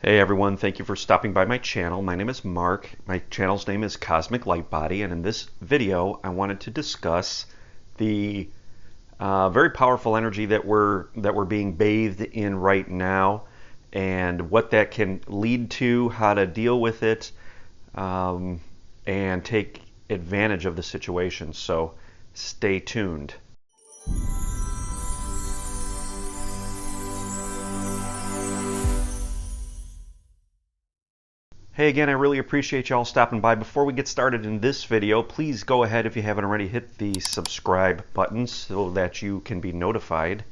Hey everyone, thank you for stopping by my channel. My name is Mark. My channel's name is Cosmic Light Body, and in this video I wanted to discuss the very powerful energy that we're being bathed in right now, and what that can lead to, how to deal with it, and take advantage of the situation. So stay tuned. Hey again, I really appreciate y'all stopping by. Before we get started in this video, please go ahead, if you haven't already, hit the subscribe button so that you can be notified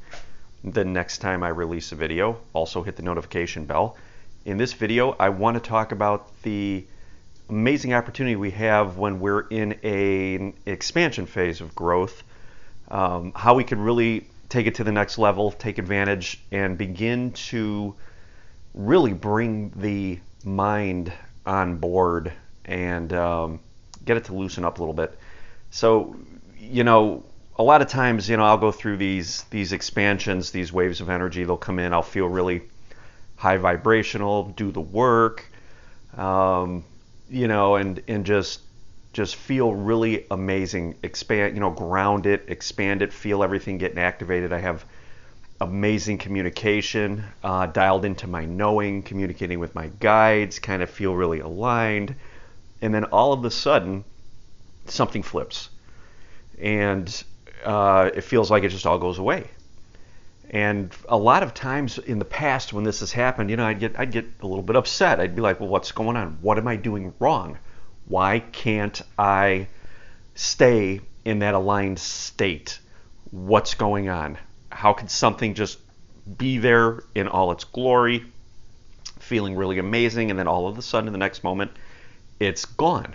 the next time I release a video. Also hit the notification bell. In this video, I want to talk about the amazing opportunity we have when we're in an expansion phase of growth, how we could really take it to the next level, take advantage, and begin to really bring the mind on board and get it to loosen up a little bit. So, a lot of times, I'll go through these expansions, these waves of energy. They'll come in. I'll feel really high vibrational, do the work, and just feel really amazing. Expand, ground it, expand it, feel everything getting activated. I have amazing communication, dialed into my knowing, communicating with my guides, kind of feel really aligned. And then all of a sudden, something flips. And it feels like it just all goes away. And a lot of times in the past when this has happened, I'd get a little bit upset. I'd be like, well, what's going on? What am I doing wrong? Why can't I stay in that aligned state? What's going on? How could something just be there in all its glory, feeling really amazing, and then all of a sudden, in the next moment, it's gone?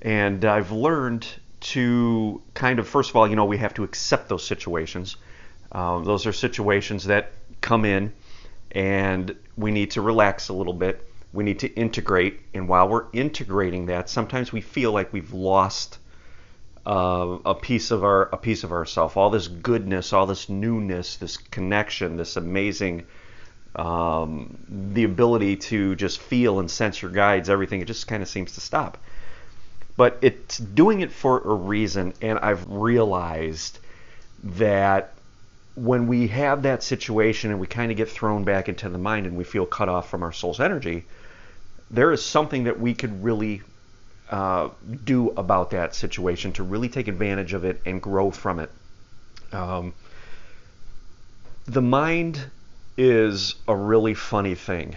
And I've learned to kind of, first of all, we have to accept those situations. Those are situations that come in, and we need to relax a little bit. We need to integrate, and while we're integrating that, sometimes we feel like we've lost a piece of ourself, all this goodness, all this newness, this connection, this amazing, the ability to just feel and sense your guides, everything. It just kind of seems to stop. But it's doing it for a reason, and I've realized that when we have that situation and we kind of get thrown back into the mind and we feel cut off from our soul's energy, there is something that we could really do about that situation to really take advantage of it and grow from it. The mind is a really funny thing.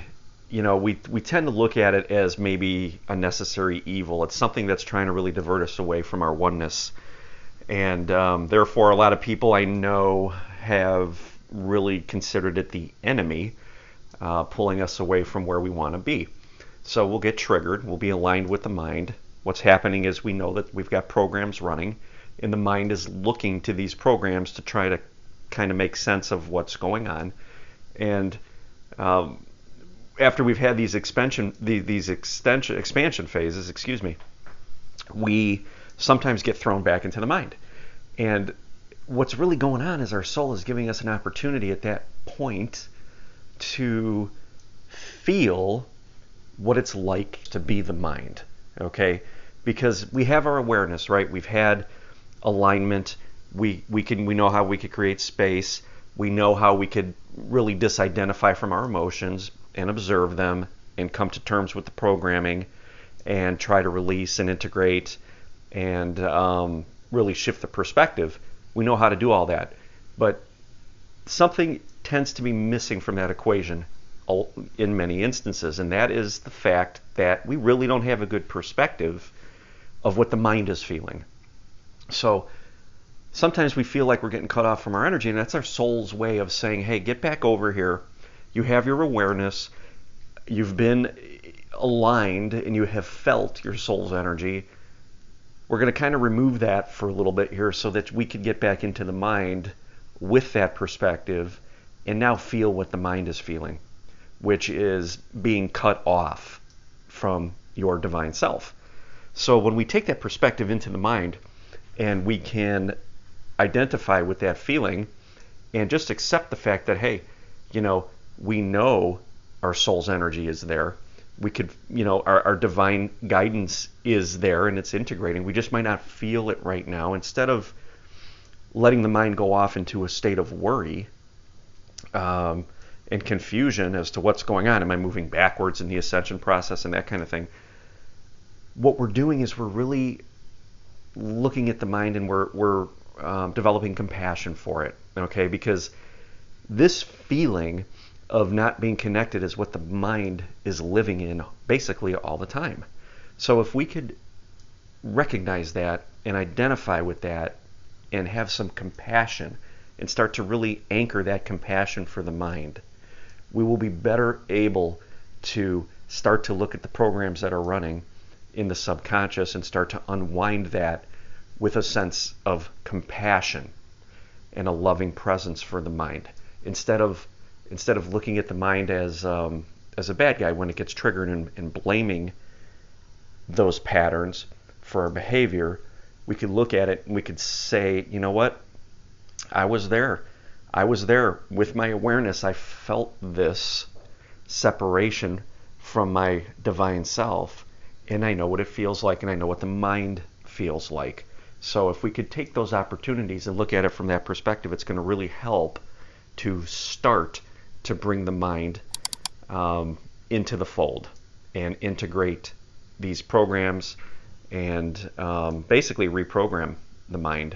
We tend to look at it as maybe a necessary evil. It's something that's trying to really divert us away from our oneness. And therefore, a lot of people I know have really considered it the enemy, pulling us away from where we want to be. So we'll get triggered. We'll be aligned with the mind. What's happening is we know that we've got programs running, and the mind is looking to these programs to try to kind of make sense of what's going on. And after we've had these expansion phases, we sometimes get thrown back into the mind. And what's really going on is our soul is giving us an opportunity at that point to feel what it's like to be the mind, okay? Because we have our awareness, right? We've had alignment. We know how we could create space. We know how we could really disidentify from our emotions and observe them and come to terms with the programming and try to release and integrate and really shift the perspective. We know how to do all that. But something tends to be missing from that equation in many instances, and that is the fact that we really don't have a good perspective of what the mind is feeling. So sometimes we feel like we're getting cut off from our energy, and that's our soul's way of saying, hey, get back over here. You have your awareness. You've been aligned, and you have felt your soul's energy. We're going to kind of remove that for a little bit here so that we could get back into the mind with that perspective and now feel what the mind is feeling, which is being cut off from your divine self. So when we take that perspective into the mind and we can identify with that feeling and just accept the fact that, hey, we know our soul's energy is there. We could, our divine guidance is there and it's integrating. We just might not feel it right now. Instead of letting the mind go off into a state of worry and confusion as to what's going on, am I moving backwards in the ascension process and that kind of thing, what we're doing is we're really looking at the mind and we're developing compassion for it, okay? Because this feeling of not being connected is what the mind is living in basically all the time. So if we could recognize that and identify with that and have some compassion and start to really anchor that compassion for the mind, we will be better able to start to look at the programs that are running in the subconscious and start to unwind that with a sense of compassion and a loving presence for the mind, instead of looking at the mind as a bad guy when it gets triggered and blaming those patterns for our behavior. We could look at it and we could say, you know what? I was there with my awareness. I felt this separation from my divine self, and I know what it feels like, and I know what the mind feels like. So if we could take those opportunities and look at it from that perspective, it's going to really help to start to bring the mind into the fold and integrate these programs and basically reprogram the mind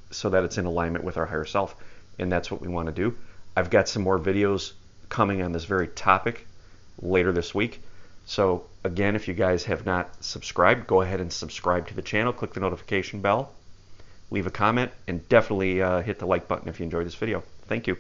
so that it's in alignment with our higher self. And that's what we want to do. I've got some more videos coming on this very topic later this week. So again, if you guys have not subscribed, go ahead and subscribe to the channel, click the notification bell, leave a comment, and definitely hit the like button if you enjoyed this video. Thank you.